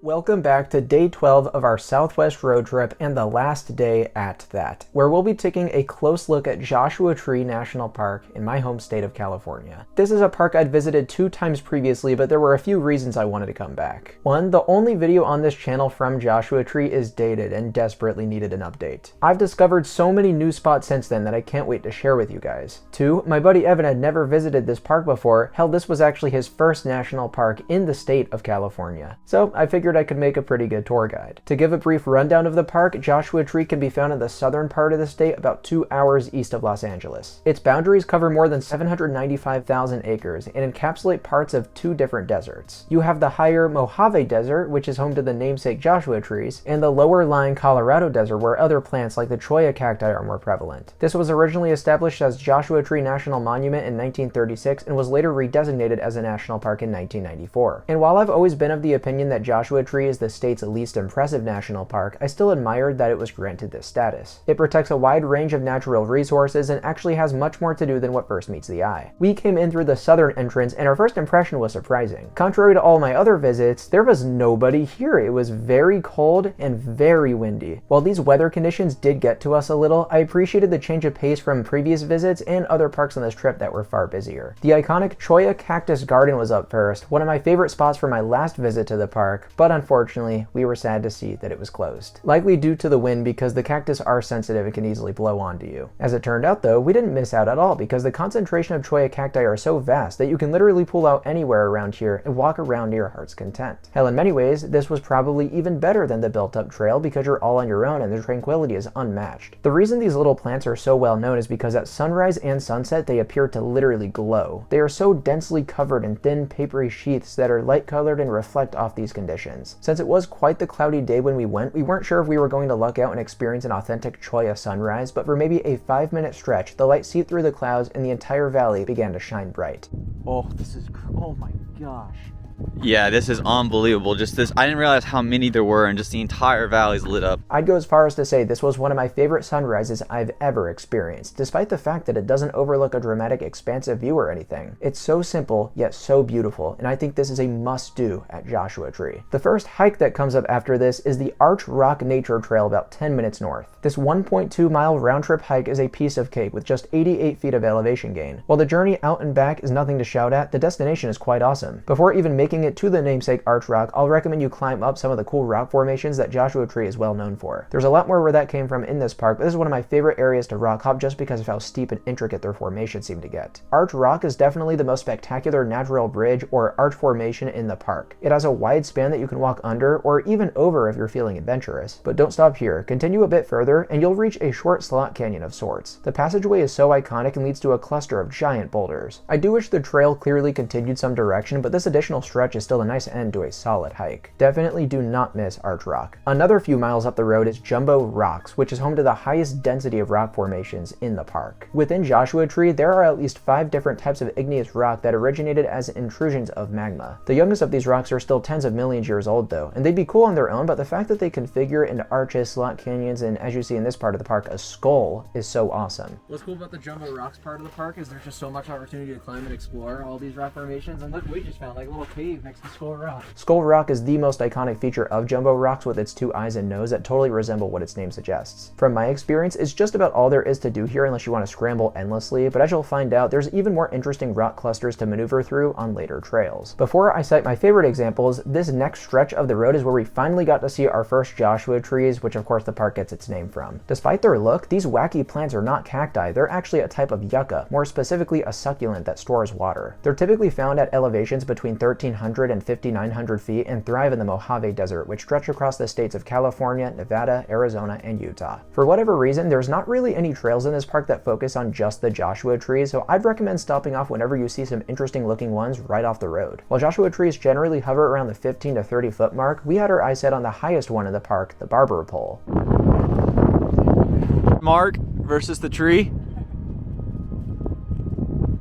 Welcome back to day 12 of our Southwest road trip and the last day at that, where we'll be taking a close look at Joshua Tree National Park in my home state of California. This is a park I'd visited 2 times previously, but there were a few reasons I wanted to come back. 1, the only video on this channel from Joshua Tree is dated and desperately needed an update. I've discovered so many new spots since then that I can't wait to share with you guys. 2, my buddy Evan had never visited this park before. Hell, this was actually his first national park in the state of California. So I figured I could make a pretty good tour guide. To give a brief rundown of the park, Joshua Tree can be found in the southern part of the state, about 2 hours east of Los Angeles. Its boundaries cover more than 795,000 acres and encapsulate parts of 2 different deserts. You have the higher Mojave Desert, which is home to the namesake Joshua trees, and the lower lying Colorado Desert, where other plants like the cholla cacti are more prevalent. This was originally established as Joshua Tree National Monument in 1936 and was later redesignated as a national park in 1994. And while I've always been of the opinion that Joshua Tree is the state's least impressive national park, I still admired that it was granted this status. It protects a wide range of natural resources and actually has much more to do than what first meets the eye. We came in through the southern entrance and our first impression was surprising. Contrary to all my other visits, there was nobody here. It was very cold and very windy. While these weather conditions did get to us a little, I appreciated the change of pace from previous visits and other parks on this trip that were far busier. The iconic Cholla Cactus Garden was up first, one of my favorite spots for my last visit to the park, but unfortunately, we were sad to see that it was closed. Likely due to the wind, because the cactus are sensitive and can easily blow onto you. As it turned out though, we didn't miss out at all because the concentration of cholla cacti are so vast that you can literally pull out anywhere around here and walk around to your heart's content. Hell, in many ways, this was probably even better than the built-up trail because you're all on your own and the tranquility is unmatched. The reason these little plants are so well known is because at sunrise and sunset they appear to literally glow. They are so densely covered in thin papery sheaths that are light colored and reflect off these conditions. Since it was quite the cloudy day when we went, we weren't sure if we were going to luck out and experience an authentic cholla sunrise, but for maybe a 5-minute stretch, the light seeped through the clouds and the entire valley began to shine bright. Oh my gosh. Yeah, this is unbelievable. Just this, I didn't realize how many there were and just the entire valley's lit up. I'd go as far as to say this was one of my favorite sunrises I've ever experienced, despite the fact that it doesn't overlook a dramatic, expansive view or anything. It's so simple, yet so beautiful, and I think this is a must-do at Joshua Tree. The first hike that comes up after this is the Arch Rock Nature Trail about 10 minutes north. This 1.2-mile round-trip hike is a piece of cake with just 88 feet of elevation gain. While the journey out and back is nothing to shout at, the destination is quite awesome. Before even making it to the namesake Arch Rock, I'll recommend you climb up some of the cool rock formations that Joshua Tree is well known for. There's a lot more where that came from in this park, but this is one of my favorite areas to rock hop just because of how steep and intricate their formations seem to get. Arch Rock is definitely the most spectacular natural bridge or arch formation in the park. It has a wide span that you can walk under or even over if you're feeling adventurous. But don't stop here. Continue a bit further and you'll reach a short slot canyon of sorts. The passageway is so iconic and leads to a cluster of giant boulders. I do wish the trail clearly continued some direction, but this additional stretch is still a nice end to a solid hike. Definitely do not miss Arch Rock. Another few miles up the road is Jumbo Rocks, which is home to the highest density of rock formations in the park. Within Joshua Tree, there are at least 5 different types of igneous rock that originated as intrusions of magma. The youngest of these rocks are still tens of millions years old though, and they'd be cool on their own, but the fact that they configure into arches, slot canyons, and as you see in this part of the park, a skull is so awesome. What's cool about the Jumbo Rocks part of the park is there's just so much opportunity to climb and explore all these rock formations, and look, we just found like a little cave next to Skull Rock. Skull Rock is the most iconic feature of Jumbo Rocks, with its 2 eyes and nose that totally resemble what its name suggests. From my experience, it's just about all there is to do here unless you want to scramble endlessly, but as you'll find out, there's even more interesting rock clusters to maneuver through on later trails. Before I cite my favorite examples, this next stretch of the road is where we finally got to see our first Joshua trees, which of course the park gets its name from. Despite their look, these wacky plants are not cacti, they're actually a type of yucca, more specifically a succulent that stores water. They're typically found at elevations between 1,300 and 5,900 feet and thrive in the Mojave Desert, which stretch across the states of California, Nevada, Arizona, and Utah. For whatever reason, there's not really any trails in this park that focus on just the Joshua trees, so I'd recommend stopping off whenever you see some interesting looking ones right off the road. While Joshua trees generally hover around the 15 to 30 foot mark, we had our eyes set on the highest one in the park, the barber pole. Mark versus the tree.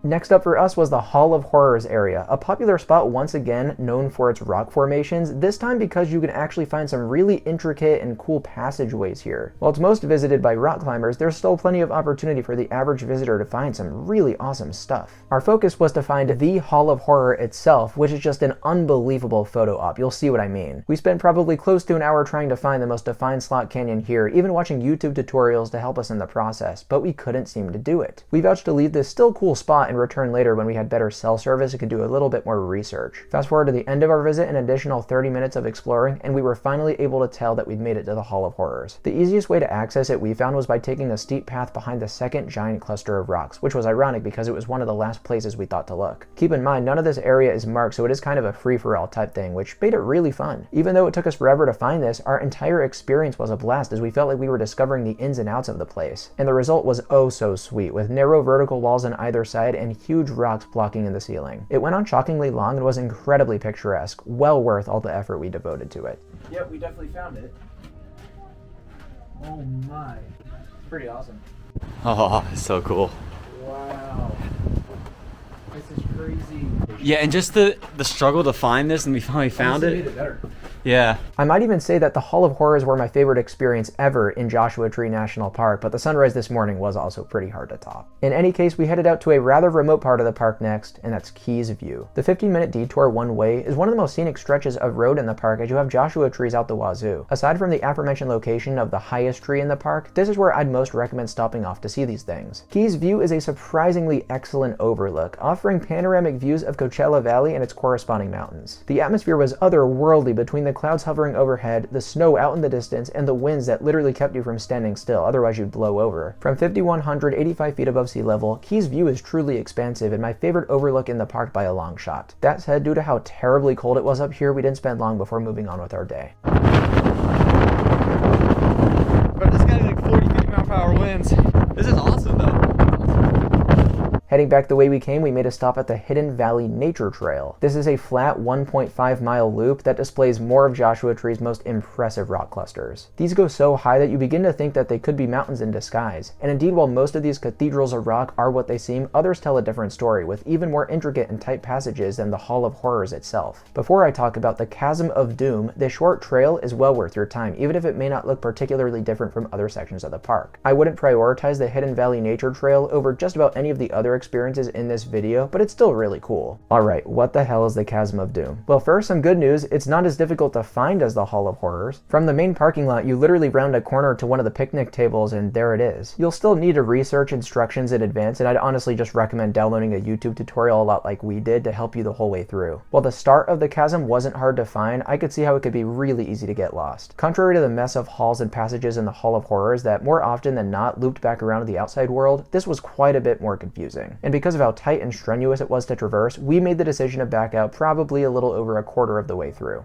Next up for us was the Hall of Horrors area, a popular spot once again known for its rock formations, this time because you can actually find some really intricate and cool passageways here. While it's most visited by rock climbers, there's still plenty of opportunity for the average visitor to find some really awesome stuff. Our focus was to find the Hall of Horror itself, which is just an unbelievable photo op. You'll see what I mean. We spent probably close to an hour trying to find the most defined slot canyon here, even watching YouTube tutorials to help us in the process, but we couldn't seem to do it. We vouched to leave this still cool spot and return later when we had better cell service and could do a little bit more research. Fast forward to the end of our visit, an additional 30 minutes of exploring, and we were finally able to tell that we'd made it to the Hall of Horrors. The easiest way to access it we found was by taking a steep path behind the second giant cluster of rocks, which was ironic because it was one of the last places we thought to look. Keep in mind, none of this area is marked, so it is kind of a free-for-all type thing, which made it really fun. Even though it took us forever to find this, our entire experience was a blast as we felt like we were discovering the ins and outs of the place. And the result was oh so sweet, with narrow vertical walls on either side and huge rocks blocking in the ceiling. It went on shockingly long and was incredibly picturesque, well worth all the effort we devoted to it. Yep, we definitely found it. Oh my. It's pretty awesome. Oh, it's so cool. Wow. This is crazy. Yeah, and just the struggle to find this, and we finally found Honestly, it. made it better. Yeah. I might even say that the Hall of Horrors were my favorite experience ever in Joshua Tree National Park, but the sunrise this morning was also pretty hard to top. In any case, we headed out to a rather remote part of the park next, and that's Keys View. The 15-minute detour one way is one of the most scenic stretches of road in the park as you have Joshua trees out the wazoo. Aside from the aforementioned location of the highest tree in the park, this is where I'd most recommend stopping off to see these things. Keys View is a surprisingly excellent overlook, offering panoramic views of Coachella Valley and its corresponding mountains. The atmosphere was otherworldly between the clouds hovering overhead, the snow out in the distance, and the winds that literally kept you from standing still, otherwise you'd blow over. From 5,185 feet above sea level, Keys View is truly expansive and my favorite overlook in the park by a long shot. That said, due to how terribly cold it was up here, we didn't spend long before moving on with our day. Bro, this got like 40, 50 mile per hour winds. This is awesome though. Heading back the way we came, we made a stop at the Hidden Valley Nature Trail. This is a flat 1.5 mile loop that displays more of Joshua Tree's most impressive rock clusters. These go so high that you begin to think that they could be mountains in disguise. And indeed, while most of these cathedrals of rock are what they seem, others tell a different story, with even more intricate and tight passages than the Hall of Horrors itself. Before I talk about the Chasm of Doom, this short trail is well worth your time, even if it may not look particularly different from other sections of the park. I wouldn't prioritize the Hidden Valley Nature Trail over just about any of the other experiences in this video, but it's still really cool. Alright, what the hell is the Chasm of Doom? Well, first, some good news, it's not as difficult to find as the Hall of Horrors. From the main parking lot, you literally round a corner to one of the picnic tables and there it is. You'll still need to research instructions in advance, and I'd honestly just recommend downloading a YouTube tutorial a lot like we did to help you the whole way through. While the start of the chasm wasn't hard to find, I could see how it could be really easy to get lost. Contrary to the mess of halls and passages in the Hall of Horrors that more often than not looped back around to the outside world, this was quite a bit more confusing. And because of how tight and strenuous it was to traverse, we made the decision to back out probably a little over a quarter of the way through.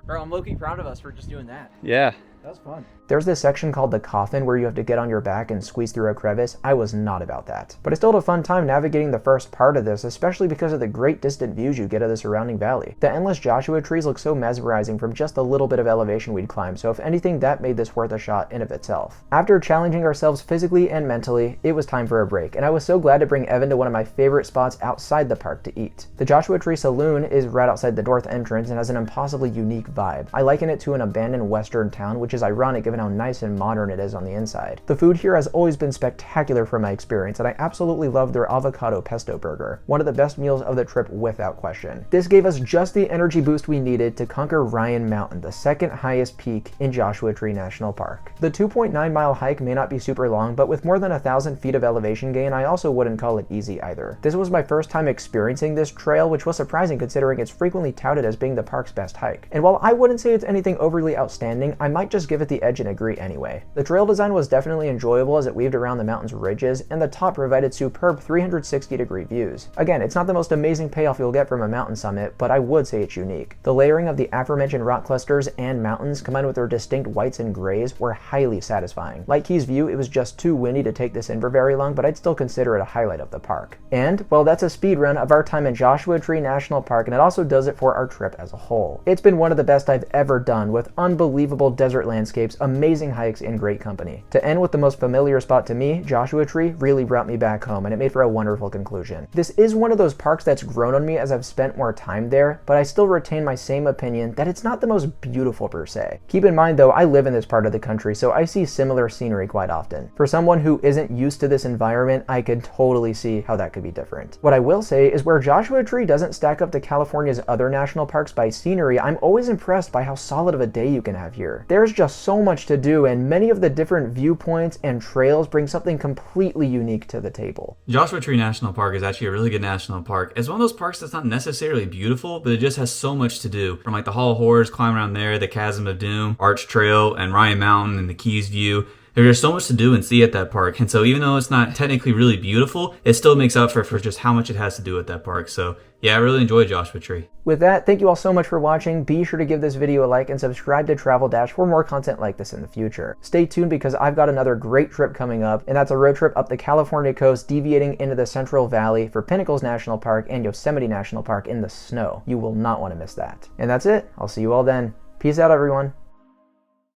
Bro, I'm low-key proud of us for just doing that. Yeah. That was fun. There's this section called the coffin where you have to get on your back and squeeze through a crevice. I was not about that. But I still had a fun time navigating the first part of this, especially because of the great distant views you get of the surrounding valley. The endless Joshua trees look so mesmerizing from just the little bit of elevation we'd climbed, so if anything, that made this worth a shot in of itself. After challenging ourselves physically and mentally, it was time for a break, and I was so glad to bring Evan to one of my favorite spots outside the park to eat. The Joshua Tree Saloon is right outside the north entrance and has an impossibly unique vibe. I liken it to an abandoned western town, which is ironic given how nice and modern it is on the inside. The food here has always been spectacular from my experience, and I absolutely love their avocado pesto burger, one of the best meals of the trip without question. This gave us just the energy boost we needed to conquer Ryan Mountain, the second highest peak in Joshua Tree National Park. The 2.9 mile hike may not be super long, but with more than 1,000 feet of elevation gain, I also wouldn't call it easy either. This was my first time experiencing this trail, which was surprising considering it's frequently touted as being the park's best hike. And while I wouldn't say it's anything overly outstanding, I might just give it the edge and agree anyway. The trail design was definitely enjoyable as it weaved around the mountain's ridges, and the top provided superb 360-degree views. Again, it's not the most amazing payoff you'll get from a mountain summit, but I would say it's unique. The layering of the aforementioned rock clusters and mountains, combined with their distinct whites and grays, were highly satisfying. Like Keys View, it was just too windy to take this in for very long, but I'd still consider it a highlight of the park. And, well, that's a speed run of our time in Joshua Tree National Park, and it also does it for our trip as a whole. It's been one of the best I've ever done, with unbelievable desert favorite landscapes, amazing hikes, and great company. To end with the most familiar spot to me, Joshua Tree really brought me back home, and it made for a wonderful conclusion. This is one of those parks that's grown on me as I've spent more time there, but I still retain my same opinion that it's not the most beautiful per se. Keep in mind though, I live in this part of the country, so I see similar scenery quite often. For someone who isn't used to this environment, I could totally see how that could be different. What I will say is where Joshua Tree doesn't stack up to California's other national parks by scenery, I'm always impressed by how solid of a day you can have here. There's just so much to do, and many of the different viewpoints and trails bring something completely unique to the table. Joshua Tree National Park is actually a really good national park. It's one of those parks that's not necessarily beautiful, but it just has so much to do. From like the Hall of Horrors, climb around there, the Chasm of Doom, Arch Trail, and Ryan Mountain, and the Keys View. There's just so much to do and see at that park. And so even though it's not technically really beautiful, it still makes up for just how much it has to do at that park. So yeah, I really enjoyed Joshua Tree. With that, thank you all so much for watching. Be sure to give this video a like and subscribe to Travel Dash for more content like this in the future. Stay tuned because I've got another great trip coming up, and that's a road trip up the California coast, deviating into the Central Valley for Pinnacles National Park and Yosemite National Park in the snow. You will not want to miss that. And that's it. I'll see you all then. Peace out, everyone.